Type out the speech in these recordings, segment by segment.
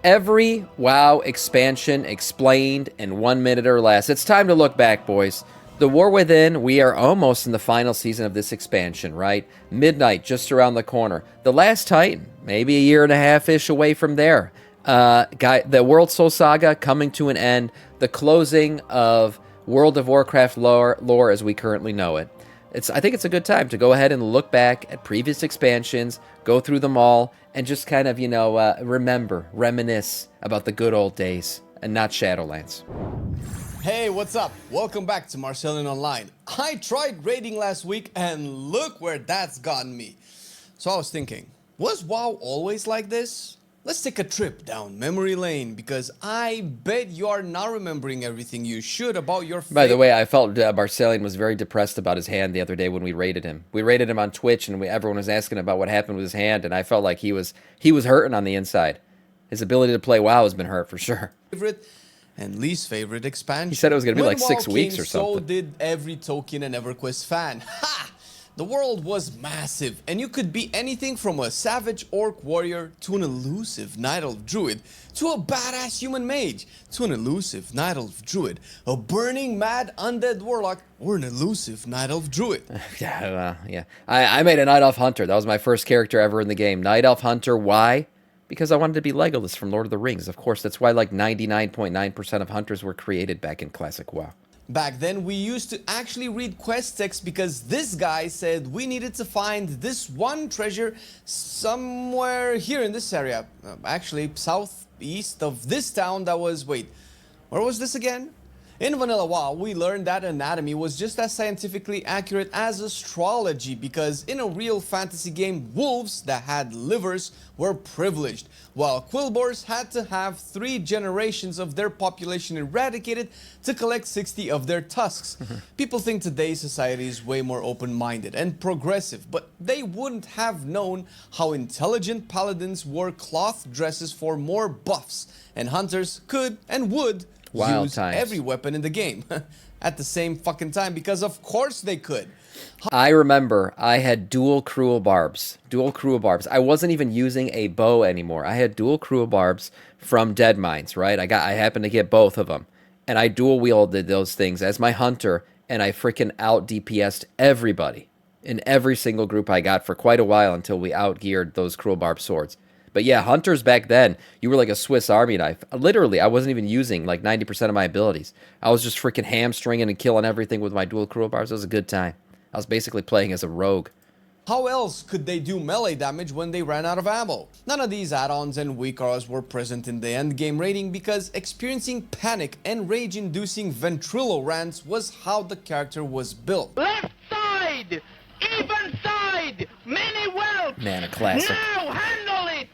Every WoW expansion explained in 1 minute or less. It's time to look back, boys. The War Within, we are almost in the final season of this expansion, right? Midnight, just around the corner. The Last Titan, maybe a year and a half-ish away from there. The World Soul Saga coming to an end. The closing of World of Warcraft lore as we currently know it. I think it's a good time to go ahead and look back at previous expansions, go through them all, and just kind of, reminisce about the good old days, and not Shadowlands. Hey, what's up? Welcome back to Marcellian Online. I tried raiding last week, and look where that's gotten me. So I was thinking, was WoW always like this? Let's take a trip down memory lane, because I bet you are not remembering everything you should about your By the way, I felt Marcellian was very depressed about his hand the other day when we raided him. We raided him on Twitch, and everyone was asking about what happened with his hand, and I felt like he was hurting on the inside. His ability to play WoW has been hurt for sure. Favorite and least favorite expansion. He said it was going to be like 6 weeks or something. So did every Tolkien and EverQuest fan. Ha! The world was massive, and you could be anything from a savage orc warrior to an elusive night elf druid, to a badass human mage, to an elusive night elf druid, a burning mad undead warlock, or an elusive night elf druid. Yeah. I made a night elf hunter. That was my first character ever in the game. Night elf hunter. Why? Because I wanted to be Legolas from Lord of the Rings. Of course, that's why like 99.9% of hunters were created back in Classic WoW. Back then, we used to actually read quest text because this guy said we needed to find this one treasure somewhere here in this area. Actually, southeast of this town that was... Wait, where was this again? In Vanilla WoW, we learned that anatomy was just as scientifically accurate as astrology because in a real fantasy game, wolves that had livers were privileged, while quillboars had to have 3 generations of their population eradicated to collect 60 of their tusks. People think today's society is way more open-minded and progressive, but they wouldn't have known how intelligent paladins wore cloth dresses for more buffs, and hunters could and would use every weapon in the game at the same fucking time because of course they could. I remember I had dual cruel barbs. I wasn't even using a bow anymore. I had dual cruel barbs from Deadmines, right? I happened to get both of them, and I dual wielded those things as my hunter, and I freaking out DPS'd everybody in every single group I got for quite a while until we outgeared those cruel barb swords. But yeah, hunters back then, you were like a Swiss Army knife. Literally, I wasn't even using like 90% of my abilities. I was just freaking hamstringing and killing everything with my dual cruel barbs. It was a good time. I was basically playing as a rogue. How else could they do melee damage when they ran out of ammo? None of these add-ons and weak auras were present in the endgame raiding because experiencing panic and rage-inducing ventrilo rants was how the character was built. Left side! Even side! Many whelps! Man, a classic. Now handle it!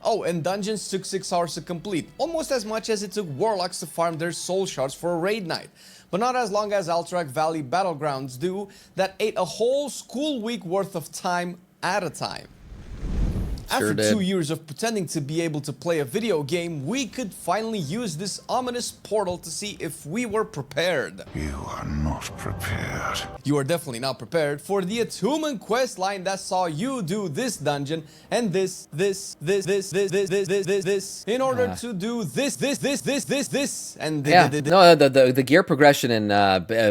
Oh, and dungeons took 6 hours to complete, almost as much as it took warlocks to farm their soul shards for a raid night. But not as long as Alterac Valley Battlegrounds do, that ate a whole school week worth of time at a time. After 2 years of pretending to be able to play a video game, we could finally use this ominous portal to see if we were prepared. You are not prepared. You are definitely not prepared for the attunement quest line that saw you do this dungeon and this in order to do this, and yeah. No, the gear progression in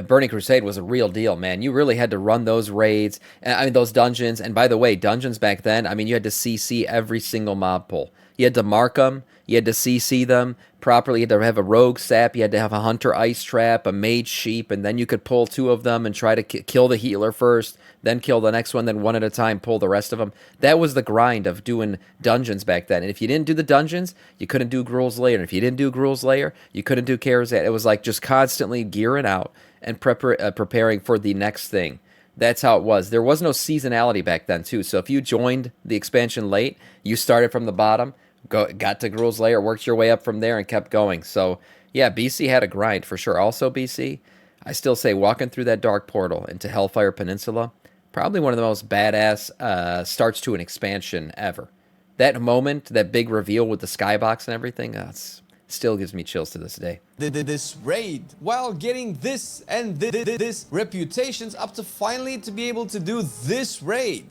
Burning Crusade was a real deal, man. You really had to run those raids, those dungeons. And by the way, dungeons back then, you had to CC every single mob pull. You had to mark them, you had to CC them properly, you had to have a rogue sap, you had to have a hunter ice trap, a mage sheep, and then you could pull 2 of them and try to kill the healer first, then kill the next one, then one at a time pull the rest of them. That was the grind of doing dungeons back then. And if you didn't do the dungeons, you couldn't do Gruul's Lair. And if you didn't do Gruul's Lair, you couldn't do Karazhan. It was like just constantly gearing out and preparing for the next thing. That's how it was. There was no seasonality back then, too. So if you joined the expansion late, you started from the bottom, got to Gruul's Lair, worked your way up from there, and kept going. So, yeah, BC had a grind for sure. Also, BC, I still say walking through that dark portal into Hellfire Peninsula, probably one of the most badass starts to an expansion ever. That moment, that big reveal with the skybox and everything, that's still gives me chills to this day. This raid, while getting this and this reputations up to finally to be able to do this raid.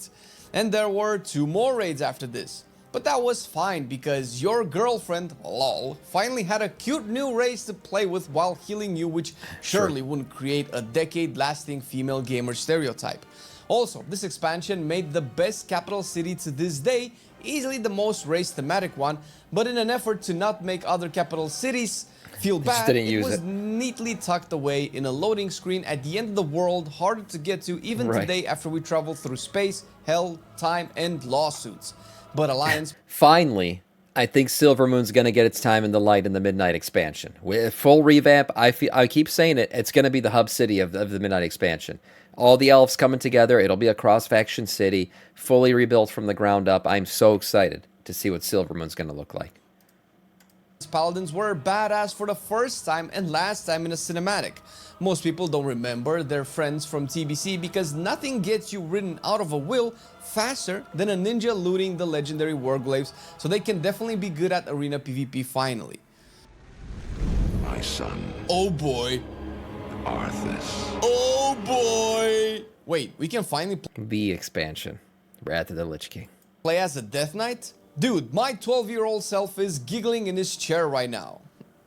And there were 2 more raids after this. But that was fine because your girlfriend, lol, finally had a cute new race to play with while healing you, which surely wouldn't create a decade-lasting female gamer stereotype. Also, this expansion made the best capital city to this day, easily the most race-thematic one, but in an effort to not make other capital cities feel bad, it was neatly tucked away in a loading screen at the end of the world, harder to get to even today after we travel through space, hell, time, and lawsuits. But Alliance... Finally, I think Silvermoon's going to get its time in the light in the Midnight expansion. With full revamp, I keep saying it, it's going to be the hub city of the Midnight expansion. All the elves coming together, it'll be a cross-faction city, fully rebuilt from the ground up. I'm so excited to see what Silvermoon's going to look like. Paladins were badass for the first time and last time in a cinematic. Most people don't remember their friends from TBC because nothing gets you ridden out of a will faster than a ninja looting the legendary warglaives, so they can definitely be good at arena PvP finally. My son. Oh boy. Arthas. Oh boy. Wait, we can finally The expansion. Wrath of the Lich King. play as a Death Knight? Dude, my 12-year-old self is giggling in his chair right now.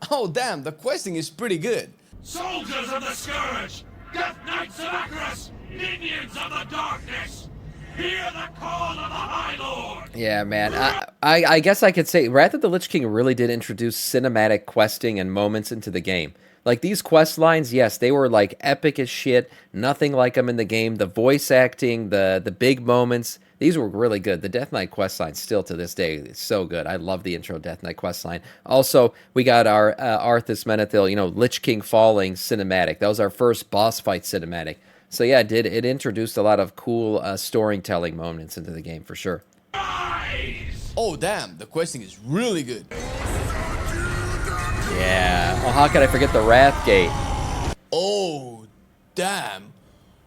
Oh damn, the questing is pretty good. Soldiers of the Scourge! Death Knight Samiccus! Minions of the Darkness! Hear the call of the High Lord! Yeah, man. I guess I could say Wrath of the Lich King really did introduce cinematic questing and moments into the game. Like, these quest lines, yes, they were, like, epic as shit. Nothing like them in the game. The voice acting, the big moments, these were really good. The Death Knight quest line, still to this day, is so good. I love the intro Death Knight quest line. Also, we got our Arthas Menethil, you know, Lich King falling cinematic. That was our first boss fight cinematic. So, yeah, it introduced a lot of cool storytelling moments into the game, for sure. Oh, damn, the questing is really good. Yeah. Oh, how could I forget the Wrath Gate? Oh, damn.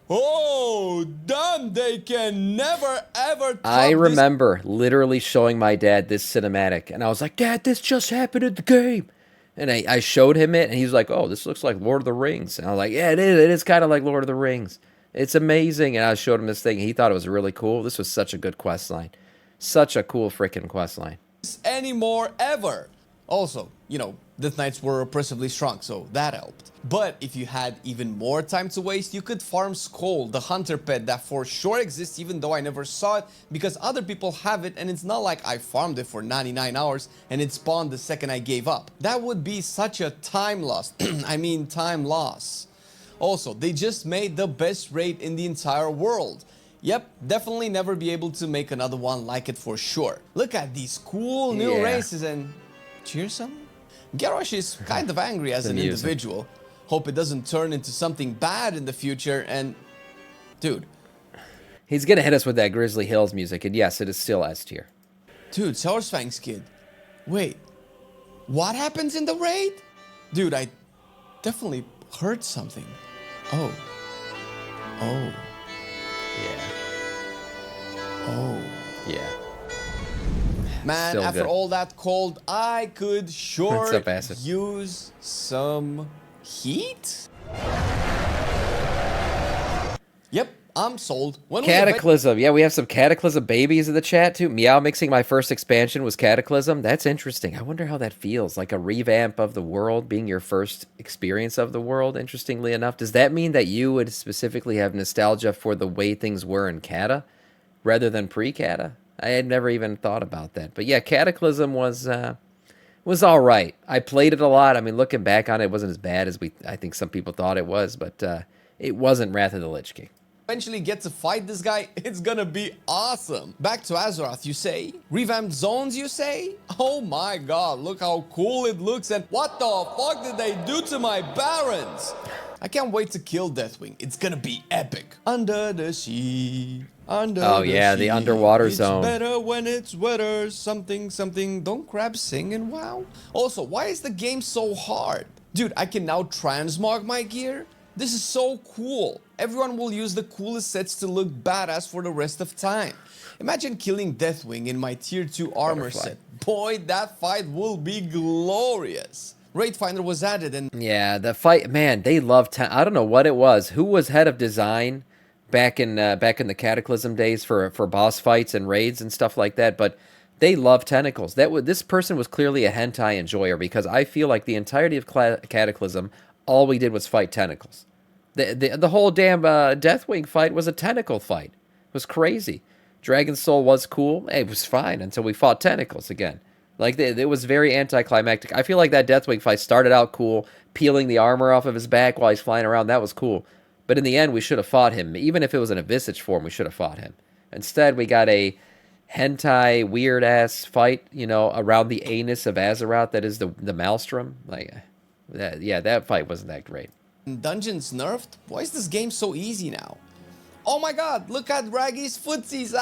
Oh, damn, they can never, ever top I remember literally showing my dad this cinematic, and I was like, Dad, this just happened in the game. And I showed him it, and he was like, oh, this looks like Lord of the Rings. And I was like, yeah, it is. It is kind of like Lord of the Rings. It's amazing. And I showed him this thing, and he thought it was really cool. This was such a good quest line. Such a cool freaking quest line. Anymore ever. Also, you know, Death Knights were oppressively strong, so that helped. But if you had even more time to waste, you could farm Skull, the hunter pet that for sure exists even though I never saw it because other people have it, and it's not like I farmed it for 99 hours and it spawned the second I gave up. That would be such a time loss. I mean time loss. Also, they just made the best raid in the entire world. Yep, definitely never be able to make another one like it for sure. Look at these cool new races and... Cheer some? Garrosh is kind of angry as an individual. Hope it doesn't turn into something bad in the future and... Dude. He's gonna hit us with that Grizzly Hills music, and yes, it is still S tier. Dude, Saursfang's kid. Wait. What happens in the raid? Dude, I definitely heard something. Oh. Oh. Yeah. Oh. Yeah. Man, Still after good. all that cold, I could sure What's up, Acid? use some heat? Yep, I'm sold. When Cataclysm. Yeah, we have some Cataclysm babies in the chat, too. Meow Mixing my first expansion was Cataclysm. That's interesting. I wonder how that feels. Like a revamp of the world being your first experience of the world, interestingly enough. Does that mean that you would specifically have nostalgia for the way things were in Cata rather than pre-Cata? I had never even thought about that. But yeah, Cataclysm was all right. I played it a lot. I mean, looking back on it, it wasn't as bad as I think some people thought it was, but it wasn't Wrath of the Lich King. eventually get to fight this guy, it's gonna be awesome. Back to Azeroth, you say? Revamped zones, you say? Oh my god, look how cool it looks, and what the fuck did they do to my barons? I can't wait to kill Deathwing. It's gonna be epic. Under the sea. Oh yeah, the underwater zone. It's better when it's wetter. Something, something. Don't crabs sing in WoW? Also, why is the game so hard? Dude, I can now transmog my gear? This is so cool. Everyone will use the coolest sets to look badass for the rest of time. Imagine killing Deathwing in my tier 2 armor set. Boy, that fight will be glorious. Raid Finder was added and... Yeah, the fight, man, they loved... I don't know what it was. Who was head of design back in the Cataclysm days for boss fights and raids and stuff like that? But They love tentacles. This person was clearly a hentai enjoyer because I feel like the entirety of Cataclysm, all we did was fight tentacles. The whole damn Deathwing fight was a tentacle fight. It was crazy. Dragon Soul was cool. It was fine until we fought tentacles again. Like, it was very anticlimactic. I feel like that Deathwing fight started out cool, peeling the armor off of his back while he's flying around. That was cool. But in the end, we should have fought him. Even if it was in a Visage form, we should have fought him. Instead, we got a hentai, weird-ass fight, around the anus of Azeroth that is the Maelstrom. Like, that fight wasn't that great. Dungeons nerfed? Why is this game so easy now? Oh my god, look at Raggy's footsies.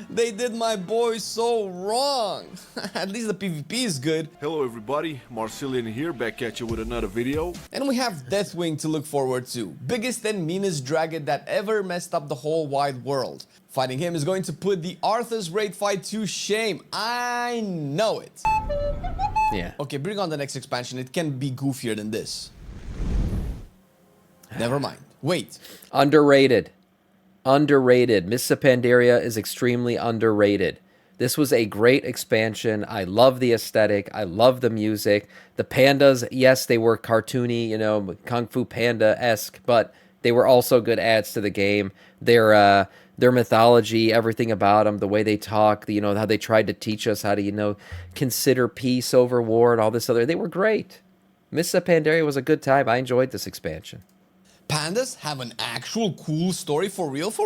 They did my boy so wrong. At least the PvP is good. Hello everybody, Marcelian here, back at you with another video. And we have Deathwing to look forward to. Biggest and meanest dragon that ever messed up the whole wide world. Fighting him is going to put the Arthur's raid fight to shame. I know it. Yeah. Okay, bring on the next expansion. It can be goofier than this. Never mind. Wait. Underrated. Mists of Pandaria is extremely underrated. This was a great expansion. I love the aesthetic. I love the music. The pandas, yes, they were cartoony, Kung Fu Panda-esque, but they were also good adds to the game. Their mythology, everything about them, the way they talk, how they tried to teach us how to, consider peace over war and all this other. They were great. Mists of Pandaria was a good time. I enjoyed this expansion. Pandas have an actual cool story for real?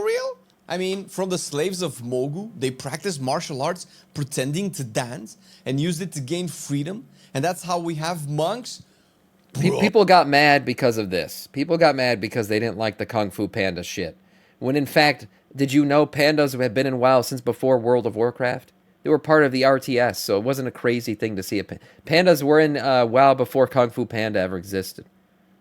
I mean, from the slaves of Mogu, they practiced martial arts pretending to dance and used it to gain freedom. And that's how we have monks. People got mad because of this. People got mad because they didn't like the Kung Fu Panda shit. When in fact, did you know pandas have been in WoW since before World of Warcraft? They were part of the RTS, so it wasn't a crazy thing to see. Pandas were in WoW before Kung Fu Panda ever existed.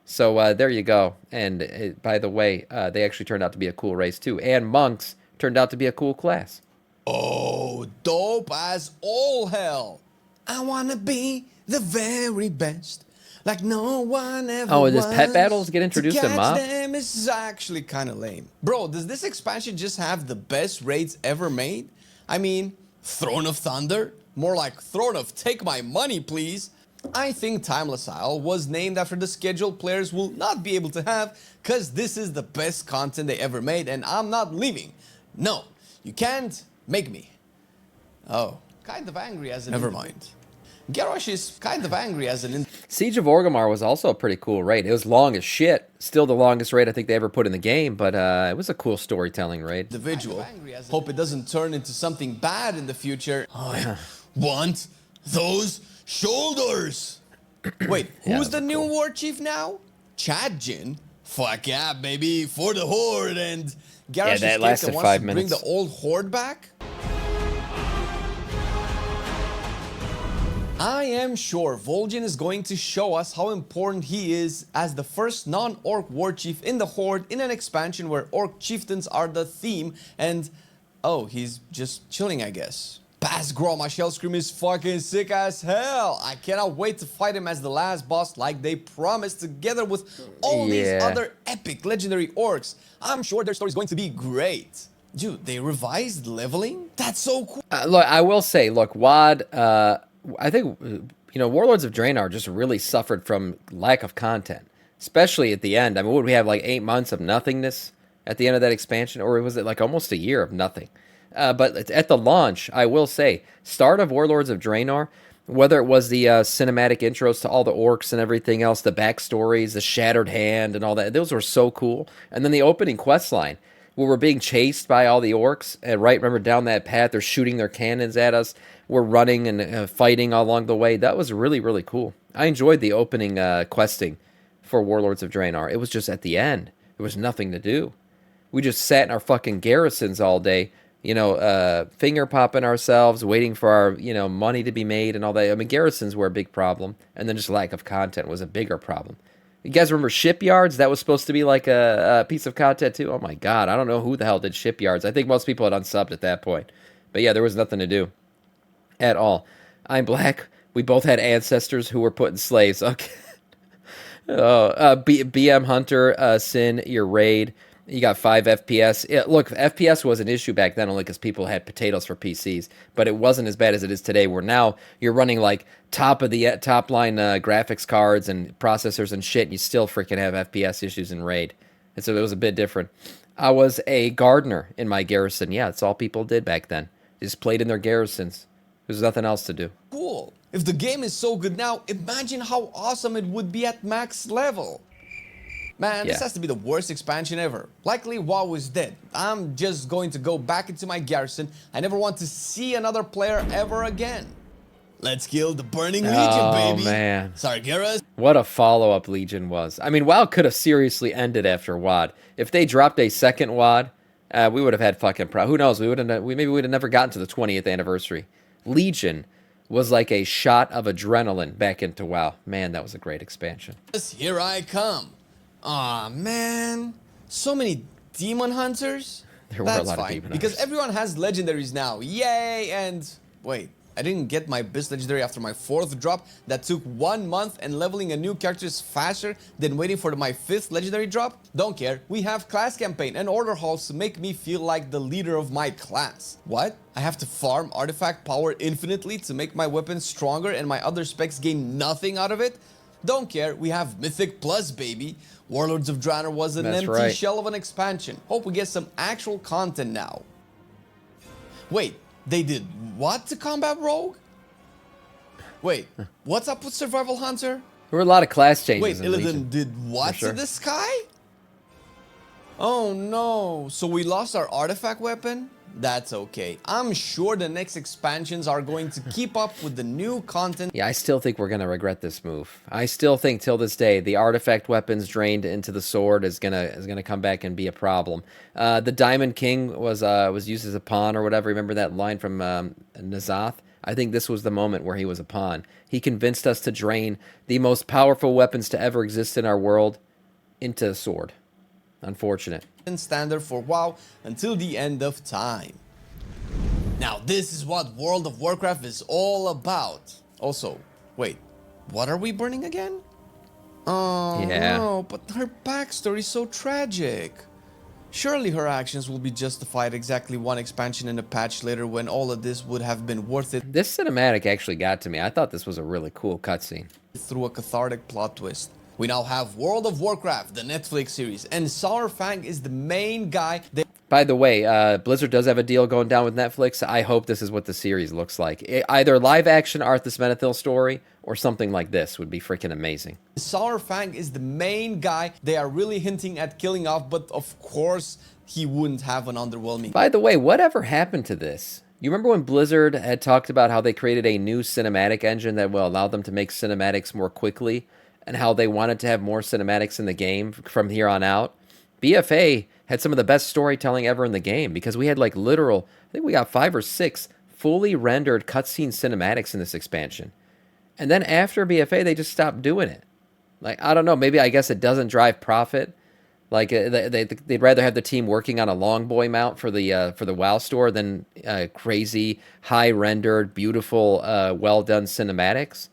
So there you go. And by the way, they actually turned out to be a cool race too. And monks turned out to be a cool class. Oh, dope as all hell. I want to be the very best. Like no one ever Oh, does pet battles get introduced in MoB? Them is actually kind of lame. Bro, does this expansion just have the best raids ever made? I mean, Throne of Thunder? More like Throne of Take My Money, please. I think Timeless Isle was named after the schedule players will not be able to have because this is the best content they ever made and I'm not leaving. No, you can't make me. Oh, kind of angry as an Never mind. Garrosh is kind of angry as an Siege of Orgrimmar was also a pretty cool raid. It was long as shit. Still the longest raid I think they ever put in the game, but it was a cool storytelling raid. individual. Hope it doesn't turn into something bad in the future. I want those shoulders. Wait, who's the new war chief now? Chad Jin? Fuck yeah, baby, for the horde. And Garrosh that lasted wants 5 to minutes. bring the old horde back? I am sure Vol'jin is going to show us how important he is as the first non-orc war chief in the horde in an expansion where orc chieftains are the theme. And oh, he's just chilling, I guess. Bass Grow, my Shell Scream is fucking sick as hell. I cannot wait to fight him as the last boss like they promised, together with all these other epic legendary orcs. I'm sure their story is going to be great. Dude, they revised leveling? That's so cool. Look, I will say, WoD, I think, Warlords of Draenor just really suffered from lack of content, especially at the end. I mean, would we have like 8 months of nothingness at the end of that expansion, or was it like almost a year of nothing? But at the launch, I will say, start of Warlords of Draenor, whether it was the cinematic intros to all the orcs and everything else, the backstories, the Shattered Hand and all that, those were so cool. And then the opening quest line, where we're being chased by all the orcs, and remember down that path, they're shooting their cannons at us. We're running and fighting all along the way. That was really, really cool. I enjoyed the opening questing for Warlords of Draenor. It was just at the end. There was nothing to do. We just sat in our fucking garrisons all day, finger popping ourselves, waiting for our, money to be made and all that. I mean, garrisons were a big problem, and then just lack of content was a bigger problem. You guys remember Shipyards? That was supposed to be like a piece of content too. Oh my god, I don't know who the hell did Shipyards. I think most people had unsubbed at that point. But yeah, there was nothing to do at all. I'm black. We both had ancestors who were put in slaves. Okay. BM Hunter, Sin, your raid. You got 5 FPS. Look, FPS was an issue back then only because people had potatoes for PCs, but it wasn't as bad as it is today, where now you're running like top line graphics cards and processors and shit, and you still freaking have FPS issues in Raid. And so it was a bit different. I was a gardener in my garrison. Yeah, that's all people did back then. They just played in their garrisons. There's nothing else to do. Cool. If the game is so good now, imagine how awesome it would be at max level. Man, this has to be the worst expansion ever. Likely WoW is dead. I'm just going to go back into my garrison. I never want to see another player ever again. Let's kill the Burning Legion, baby. Oh, man. Sargeras. What a follow-up Legion was. I mean, WoW could have seriously ended after WoD. If they dropped a second WoD, we would have had fucking who knows? Maybe we'd have never gotten to the 20th anniversary. Legion was like a shot of adrenaline back into WoW. Man, that was a great expansion. Here I come. Aw, man. So many demon hunters? There were a lot of demon because hunters. everyone has legendaries now. Yay! And wait, I didn't get my best legendary after my 4th drop. That took 1 month, and leveling a new character is faster than waiting for my 5th legendary drop? Don't care. We have class campaign and order halls to make me feel like the leader of my class. What? I have to farm artifact power infinitely to make my weapon stronger and my other specs gain nothing out of it? Don't care. We have Mythic Plus, baby. Warlords of Draenor was an empty shell of an expansion. Hope we get some actual content now. Wait, they did what to combat Rogue? Wait, what's up with Survival Hunter? There were a lot of class changes. Wait, in Legion. Illidan did what to the sky? Oh no, so we lost our artifact weapon? That's okay. I'm sure the next expansions are going to keep up with the new content. Yeah, I still think we're going to regret this move. I still think till this day the artifact weapons drained into the sword is gonna come back and be a problem. The Diamond King was used as a pawn or whatever. Remember that line from Nazoth? I think this was the moment where he was a pawn. He convinced us to drain the most powerful weapons to ever exist in our world into a sword. Unfortunate. Standard for WoW until the end of time. Now this is what World of Warcraft is all about. Also, wait, what are we burning again? Oh yeah. No, but her backstory is so tragic. Surely her actions will be justified exactly 1 expansion and a patch later when all of this would have been worth it. This cinematic actually got to me. I thought this was a really cool cutscene. Through a cathartic plot twist. We now have World of Warcraft, the Netflix series, and Saurfang is the main guy. By the way, Blizzard does have a deal going down with Netflix. I hope this is what the series looks like. Either live-action Arthas Menethil story or something like this would be freaking amazing. Saurfang is the main guy they are really hinting at killing off, but of course he wouldn't have an underwhelming. By the way, whatever happened to this? You remember when Blizzard had talked about how they created a new cinematic engine that will allow them to make cinematics more quickly? And how they wanted to have more cinematics in the game from here on out. BFA had some of the best storytelling ever in the game because we had like I think we got 5 or 6 fully rendered cutscene cinematics in this expansion. And then after BFA, they just stopped doing it. Like, I don't know, maybe I guess it doesn't drive profit. Like they'd rather have the team working on a long boy mount for the WoW store than crazy, high rendered, beautiful, well done cinematics.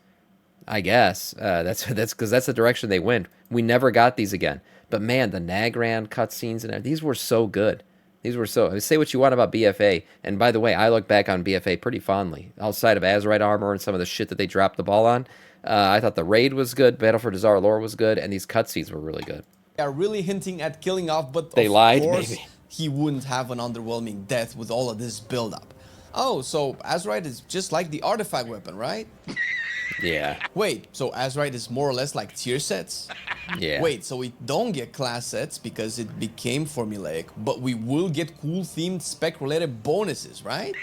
I guess that's because that's the direction they went. We never got these again. But man, the Nagran cutscenes and these were so good. These were so. Say what you want about BFA, and by the way, I look back on BFA pretty fondly. Outside of Azerite armor and some of the shit that they dropped the ball on, I thought the raid was good, Battle for Dazar lore was good, and these cutscenes were really good. They are really hinting at killing off, but they of lied. Course, maybe he wouldn't have an underwhelming death with all of this build-up. Oh, so Azerite is just like the artifact weapon, right? Yeah. Wait, so Azerite is more or less like tier sets? Yeah. Wait, so we don't get class sets because it became formulaic, but we will get cool themed spec-related bonuses, right?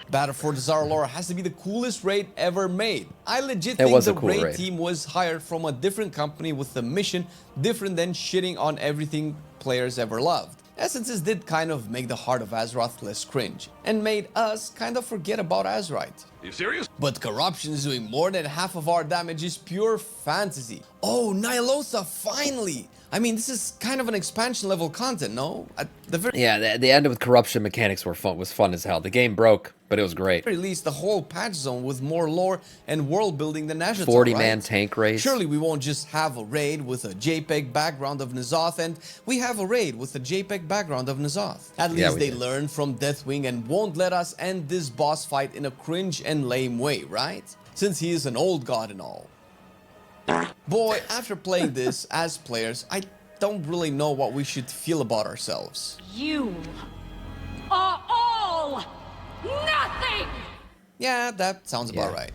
Battle for Dazar lore has to be the coolest raid ever made. I legit think the raid team was hired from a different company with a mission different than shitting on everything players ever loved. Essences did kind of make the heart of Azeroth less cringe, and made us kind of forget about Azerite. You serious? But corruption is doing more than half of our damage is pure fantasy. Oh, Nylosa, finally! I mean, this is kind of an expansion level content, no? At the very Yeah, the end with corruption mechanics was fun as hell. The game broke, but it was great. least, the whole patch zone with more lore and world building than Azeroth, 40-man right? tank race. Surely we won't just have a raid with a JPEG background of N'Zoth, and we have a raid with a JPEG background of N'Zoth. At least we they did. learned from Deathwing and won't let us end this boss fight in a cringe and lame way, right? Since he is an old god and all. Boy, after playing this as players, I don't really know what we should feel about ourselves. You are all nothing! Yeah, that sounds about Yeah. right.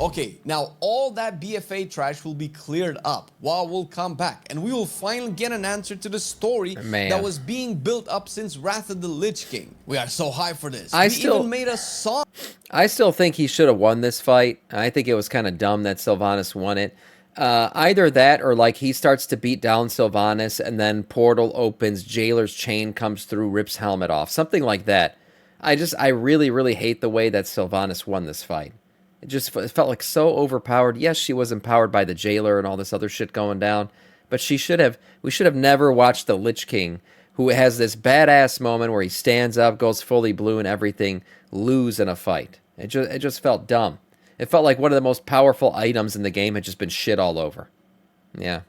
Okay, now all that BFA trash will be cleared up. WoW will come back, and we will finally get an answer to the story Man. that was being built up since Wrath of the Lich King. We are so hyped for this. I We still- even made a song. I still think he should have won this fight. I think it was kind of dumb that Sylvanas won it. Either that or like he starts to beat down Sylvanas and then portal opens, Jailer's chain comes through, rips helmet off. Something like that. I really, really hate the way that Sylvanas won this fight. It felt like so overpowered. Yes, she was empowered by the Jailer and all this other shit going down, but we should have never watched the Lich King, who has this badass moment where he stands up, goes fully blue and everything, lose in a fight. It just felt dumb. It felt like one of the most powerful items in the game had just been shit all over. Yeah.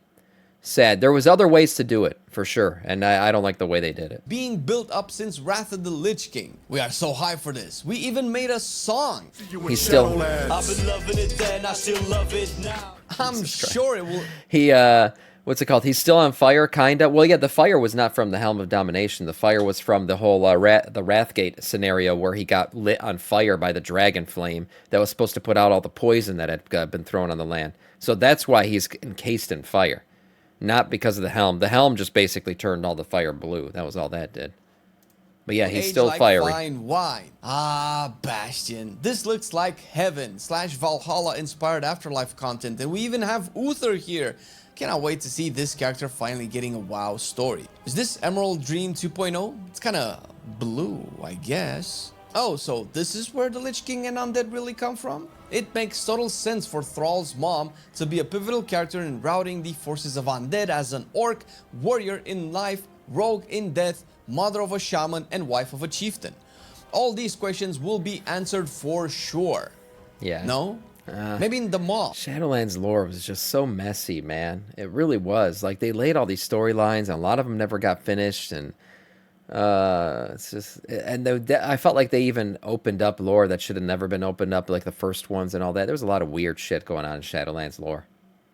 Sad. There was other ways to do it, for sure, and I don't like the way they did it. Being built up since Wrath of the Lich King. We are so hyped for this. We even made a song. He's still... I've been loving it then, I still love it now. I'm sure it will... He, what's it called? He's still on fire, kinda. Well, yeah, the fire was not from the Helm of Domination. The fire was from the whole the Wrathgate scenario where he got lit on fire by the dragon flame that was supposed to put out all the poison that had been thrown on the land. So that's why he's encased in fire, not because of the helm. The helm just basically turned all the fire blue. That was all that did. But yeah, he's Age still like fiery. Fine wine. Ah, Bastion. This looks like heaven / Valhalla inspired afterlife content, and we even have Uther here. Cannot wait to see this character finally getting a WoW story. Is this Emerald Dream 2.0? It's kind of blue, I guess. Oh, so this is where the Lich King and Undead really come from? It makes total sense for Thrall's mom to be a pivotal character in routing the forces of Undead as an orc, warrior in life, rogue in death, mother of a shaman, and wife of a chieftain. All these questions will be answered for sure. Yeah. No? Maybe in the mall. Shadowlands lore was just so messy, man. It really was. Like, they laid all these storylines, and a lot of them never got finished, and it's just... And I felt like they even opened up lore that should have never been opened up, like the first ones and all that. There was a lot of weird shit going on in Shadowlands lore.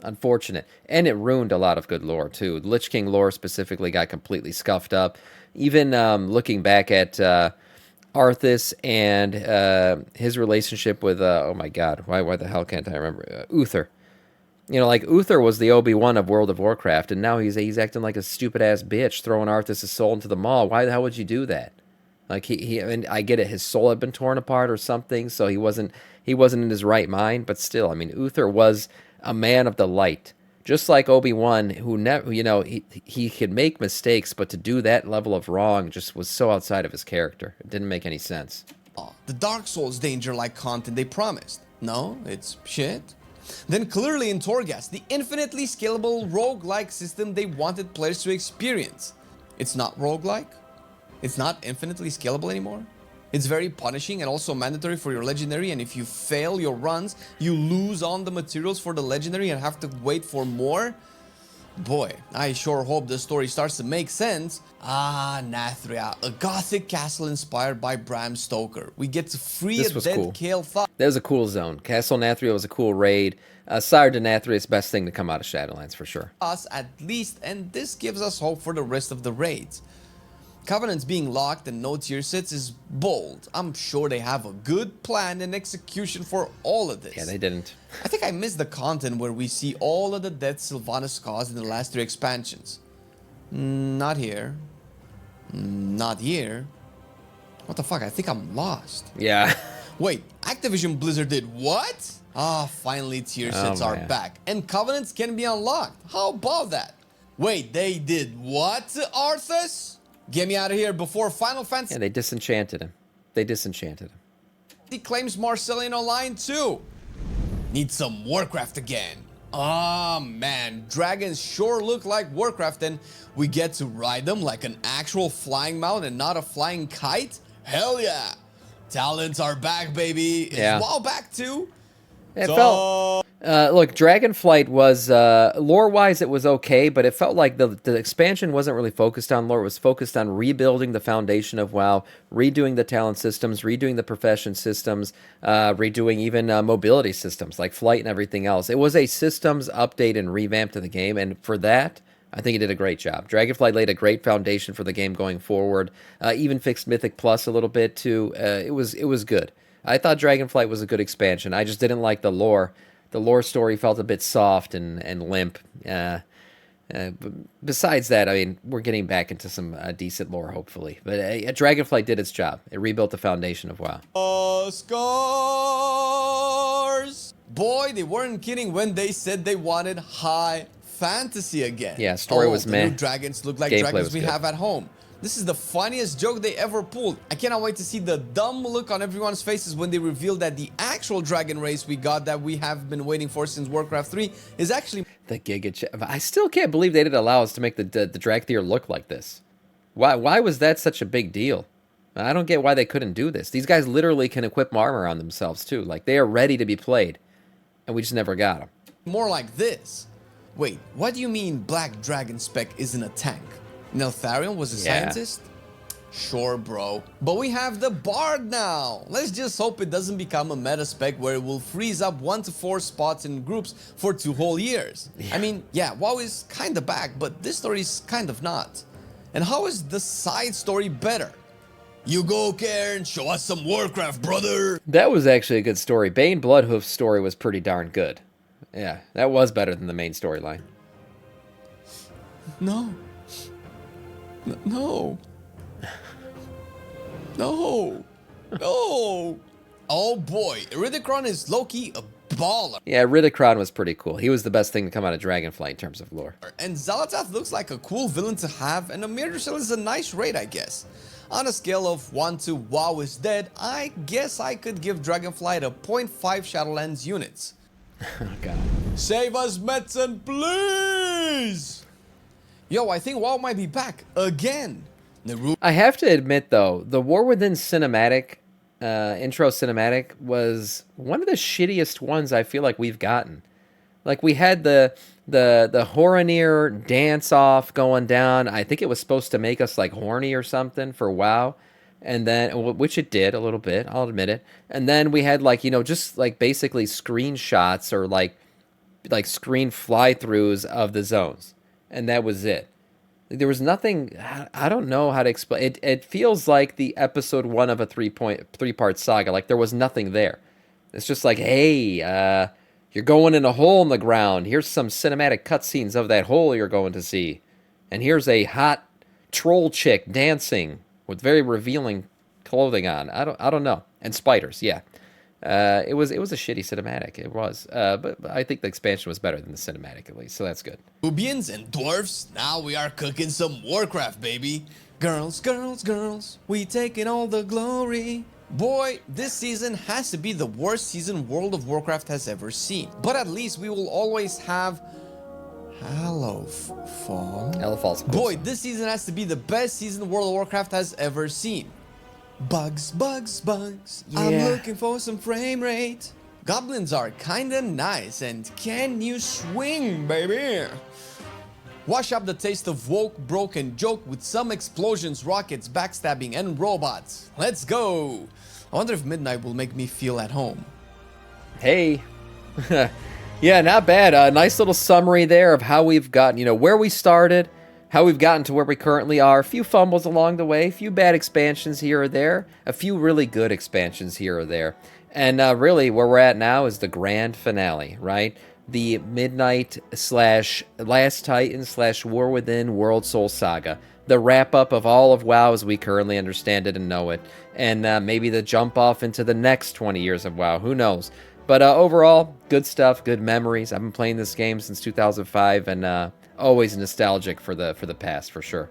Unfortunate. And it ruined a lot of good lore, too. Lich King lore specifically got completely scuffed up. Even looking back at... Arthas and his relationship with oh my god, why the hell can't I remember Uther? You know, like Uther was the Obi-Wan of World of Warcraft, and now he's acting like a stupid ass bitch, throwing Arthas' soul into the maw. Why the hell would you do that? Like I mean, I get it, his soul had been torn apart or something, so he wasn't in his right mind. But still, I mean, Uther was a man of the light. Just like Obi-Wan, who never, you know, he could make mistakes, but to do that level of wrong just was so outside of his character. It didn't make any sense. The Dark Souls danger-like content they promised. No, it's shit. Then clearly in Torghast, the infinitely scalable roguelike system they wanted players to experience. It's not roguelike. It's not infinitely scalable anymore. It's very punishing and also mandatory for your legendary, and if you fail your runs, you lose on the materials for the legendary and have to wait for more. Boy, I sure hope the story starts to make sense. Ah, Nathria, a gothic castle inspired by Bram Stoker. We get to free This a was dead cool. Kale Thought. That was a cool zone. Castle Nathria was a cool raid. Sire to Nathria is the best thing to come out of Shadowlands, for sure. Us at least, and this gives us hope for the rest of the raids. Covenants being locked and no tier sets is bold. I'm sure they have a good plan and execution for all of this. Yeah, they didn't. I think I missed the content where we see all of the deaths Sylvanas caused in the last 3 expansions. Not here. Not here. What the fuck? I think I'm lost. Yeah. Wait, Activision Blizzard did what? Ah, finally tier sets are man. back. And Covenants can be unlocked. How about that? Wait, they did what, Arthas? Get me out of here before Final Fantasy... Yeah, they disenchanted him. They disenchanted him. He claims Marcellian Online too. Need some Warcraft again. Ah man, dragons sure look like Warcraft, and we get to ride them like an actual flying mount and not a flying kite? Hell yeah! Talents are back, baby. Is WoW back too? It felt... look, Dragonflight was, lore-wise, it was okay, but it felt like the expansion wasn't really focused on lore. It was focused on rebuilding the foundation of WoW, redoing the talent systems, redoing the profession systems, redoing even mobility systems like flight and everything else. It was a systems update and revamp to the game, and for that, I think it did a great job. Dragonflight laid a great foundation for the game going forward. Even fixed Mythic Plus a little bit, too. It was good. I thought Dragonflight was a good expansion. I just didn't like the lore. The lore story felt a bit soft and limp. Besides that, I mean, we're getting back into some decent lore, hopefully. But Dragonflight did its job. It rebuilt the foundation of WoW. Scars! Boy, they weren't kidding when they said they wanted high fantasy again. Yeah, story was the meh. new dragons look like Gameplay dragons was we good. have at home. This is the funniest joke they ever pulled. I cannot wait to see the dumb look on everyone's faces when they reveal that the actual dragon race we got that we have been waiting for since Warcraft 3 is actually... The Giga... I still can't believe they didn't allow us to make the Dragthier look like this. Why was that such a big deal? I don't get why they couldn't do this. These guys literally can equip armor on themselves, too. Like, they are ready to be played. And we just never got them. more like this. Wait, what do you mean Black Dragon Spec isn't a tank? Neltharion was a scientist? Sure, bro. But we have the Bard now. Let's just hope it doesn't become a meta spec where it will freeze up 1 to 4 spots in groups for 2 whole years. I mean, yeah, WoW is kinda back, but this story is kind of not. And how is the side story better? You go, Cairn, show us some Warcraft, brother! That was actually a good story. Bane Bloodhoof's story was pretty darn good. Yeah, that was better than the main storyline. No. No. No. No. Oh boy, Iridikron is low-key a baller. Yeah, Ridicron was pretty cool. He was the best thing to come out of Dragonflight in terms of lore. And Xalatath looks like a cool villain to have, and Amir Drusel is a nice raid, I guess. On a scale of 1 to WoW is dead, I guess I could give Dragonflight a 0.5 Shadowlands units. Oh god. Save us, Metzen, please! Yo, I think WoW might be back again. I have to admit, though, the War Within cinematic, intro cinematic, was one of the shittiest ones I feel like we've gotten. Like, we had the Horonir dance-off going down. I think it was supposed to make us, like, horny or something for WoW. And then, which it did a little bit, I'll admit it. And then we had, like, you know, just, like, basically screenshots or, like screen fly-throughs of the zones. And that was it. There was nothing, I don't know how to explain it. It feels like the episode 1 of a three-part saga. Like there was nothing there. It's just like, hey, you're going in a hole in the ground. Here's some cinematic cutscenes of that hole you're going to see. And here's a hot troll chick dancing with very revealing clothing on. I don't know. And spiders, yeah. It was a shitty cinematic. It was. But I think the expansion was better than the cinematic, at least. So that's good. Nubians and dwarfs, now we are cooking some Warcraft, baby. Girls, girls, girls, we taking all the glory. Boy, this season has to be the worst season World of Warcraft has ever seen. But at least we will always have Hallowfall. Hallowfall's close. Boy, this season has to be the best season World of Warcraft has ever seen. Bugs, bugs, bugs. Yeah. I'm looking for some frame rate. Goblins are kinda nice, and can you swing, baby? Wash up the taste of woke, broken joke with some explosions, rockets, backstabbing, and robots. Let's go! I wonder if Midnight will make me feel at home. Hey. Yeah, not bad. Nice little summary there of how we've gotten, you know, where we started, how we've gotten to where we currently are. A few fumbles along the way, a few bad expansions here or there, a few really good expansions here or there. And really, where we're at now is the grand finale, right? The Midnight / Last Titan / War Within World Soul Saga. The wrap-up of all of WoW as we currently understand it and know it. And maybe the jump off into the next 20 years of WoW, who knows? But overall, good stuff, good memories. I've been playing this game since 2005 and always nostalgic for the past, for sure.